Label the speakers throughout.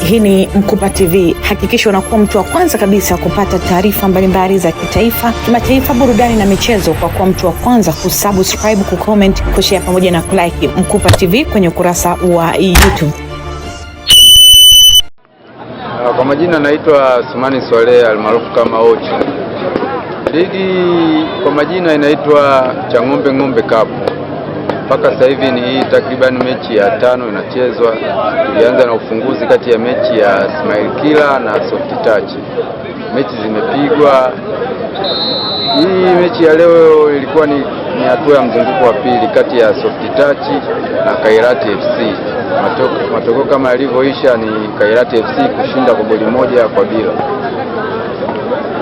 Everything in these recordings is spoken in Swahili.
Speaker 1: Hii ni Mkupa TV. Hakikisha unakuwa mtu wa kwanza kabisa kupata taarifa mbalimbali za kitaifa, kimataifa, burudani na michezo kwa kuwa mtu wa kwanza kusubscribe, kucomment, kushare pamoja na kulike Mkupa TV kwenye ukurasa wa YouTube.
Speaker 2: Kwa majina naitwa Sumani Swaleh almaarufu kama Ocho. Ligi kwa majina inaitwa Chang'ombe Ng'ombe Cup. Mpaka sasa hivi ni takriban mechi ya 5 inachezwa. Tulianza na ufunguzi kati ya mechi ya Smile Killer na Soft Touch. Mechi zimepigwa. Hii mechi ya leo ilikuwa ni hatua ya mzunguko wa pili kati ya Soft Touch na Khairati FC. Matokeo kama yalivyoisha ni Khairati FC kushinda kwa goli 1-0.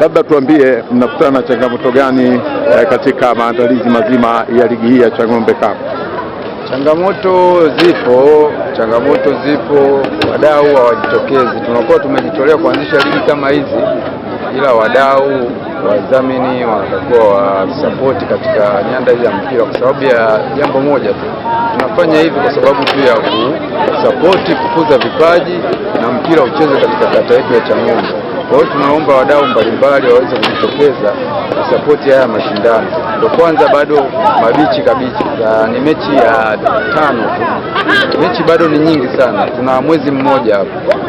Speaker 3: Labda tuambie mnakutana na changamoto gani katika maandalizi mazima ya ligi hii ya Chang'ombe Cup?
Speaker 2: Changamoto zipo, wadau hawajitokezi. Tunakuwa tumejitolea kuanzisha ligi kama hizi, ila wadau, wadhamini wanakuwa wa support katika nyanda hizi ya mpira kwa sababu ya jambo moja tu. Tunafanya hivi kwa sababu tu ya kusupport, kukuza vipaji na mpira ucheze katika kata yetu ya Chang'ombe. Kwa hiyo tunaomba wadau mbalimbali waweze kujitokeza kusapoti haya mashindano. Ndio kwanza bado mabichi kabisa, ni mechi ya 5 tu. Mechi bado ni nyingi sana, tuna mwezi mmoja hapo.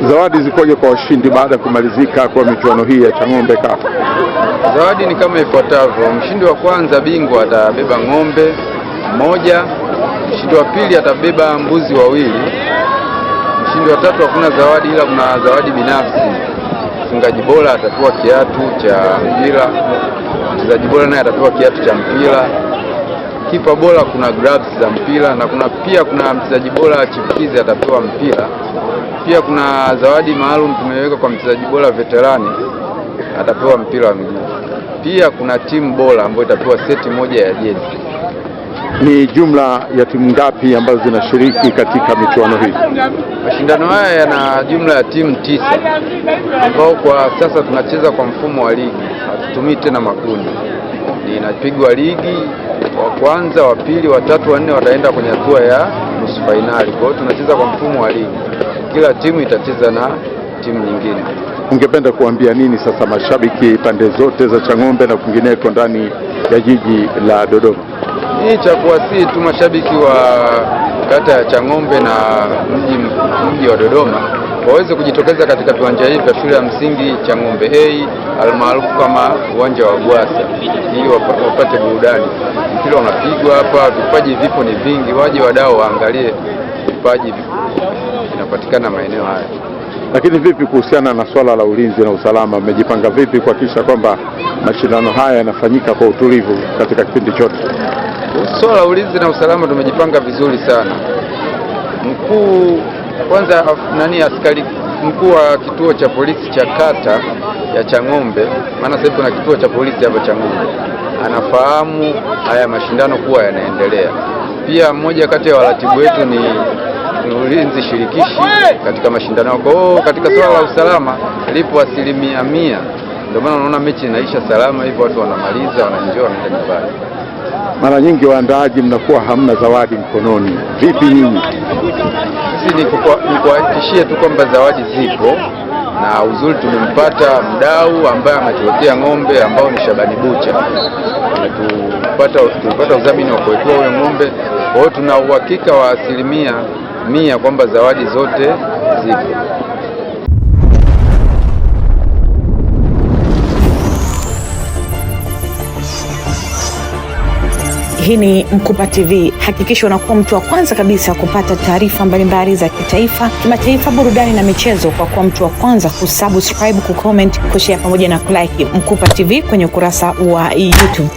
Speaker 3: Zawadi zikoje kwa washindi baada ya kumalizika kwa michuano hii ya Chang'ombe Cup?
Speaker 2: Zawadi ni kama ifuatavyo. Mshindi wa kwanza bingwa atabeba ng'ombe 1, mshindi wa pili atabeba mbuzi 2. Mshindi wa tatu hakuna zawadi, ila kuna zawadi binafsi. Mfungaji bora atapewa kiatu cha mpira, mchezaji bora naye atapewa kiatu cha mpira, kipa bora kuna gloves za mpira, na kuna mchezaji bora chipukizi atapewa mpira. Pia kuna zawadi maalum tumeweka kwa mchezaji bora veterani, atapewa mpira wa miguu. Pia kuna timu bora ambayo itapewa seti 1 ya jezi.
Speaker 3: Ni jumla ya timu ngapi ambazo zinashiriki katika michuano hii?
Speaker 2: Mashindano haya yana jumla ya timu 9 ambao kwa sasa tunacheza kwa mfumo wa ligi. Hatutumii tena makundi. Inapigwa ligi, wa kwanza, wa pili, wa tatu, wa 4 wataenda kwenye hatua ya nusu fainali. Kwa hiyo tunacheza kwa mfumo wa ligi. Kila timu itacheza na timu nyingine.
Speaker 3: Ungependa kuambia nini sasa mashabiki pande zote za Chang'ombe na kwingineko ndani ya jiji la Dodoma?
Speaker 2: Hii cha kuwasihi tu mashabiki wa kata ya Chang'ombe na mji wa Dodoma waweze kujitokeza katika viwanja hivi vya shule ya msingi Chang'ombe A almaarufu kama uwanja wa Gwasa ili wapate burudani. Mpira unapigwa hapa, vipaji vipo ni vingi, waje wadau waangalie vipaji vinapatikana maeneo haya.
Speaker 3: Lakini vipi kuhusiana na swala la ulinzi na usalama? Mmejipanga vipi kuhakikisha kwamba mashindano haya yanafanyika kwa utulivu katika kipindi chote?
Speaker 2: Swala la ulinzi na usalama tumejipanga vizuri sana. Askari mkuu wa kituo cha polisi cha kata ya Chang'ombe, maana sasa kuna kituo cha polisi hapa Chang'ombe, anafahamu haya mashindano kuwa yanaendelea. Pia mmoja kati ya waratibu wetu ni ulinzi shirikishi katika mashindano. Kwa hiyo katika swala la usalama lipo 100%. Ndio maana unaona mechi inaisha salama hivyo, watu wanamaliza, wanaenjoy, wanaenda nyumbani.
Speaker 3: Mara nyingi waandaaji mnakuwa hamna zawadi mkononi. Vipi nyinyi?
Speaker 2: Sisi nikuhakikishie tu kwamba zawadi zipo, na uzuri tumempata mdau ambaye ametuletea ng'ombe ambao ni Shabani Bucha. Tulipata udhamini wa kuwekea huyo ng'ombe. Kwa hiyo tuna uhakika wa 100% kwamba zawadi zote zipo.
Speaker 1: Hii ni Mkupa TV. Hakikisha unakuwa mtu wa kwanza kabisa kupata taarifa mbalimbali za kitaifa, kimataifa, burudani na michezo kwa kuwa mtu wa kwanza kusubscribe, kucomment, kushare pamoja na kulike Mkupa TV kwenye ukurasa wa YouTube.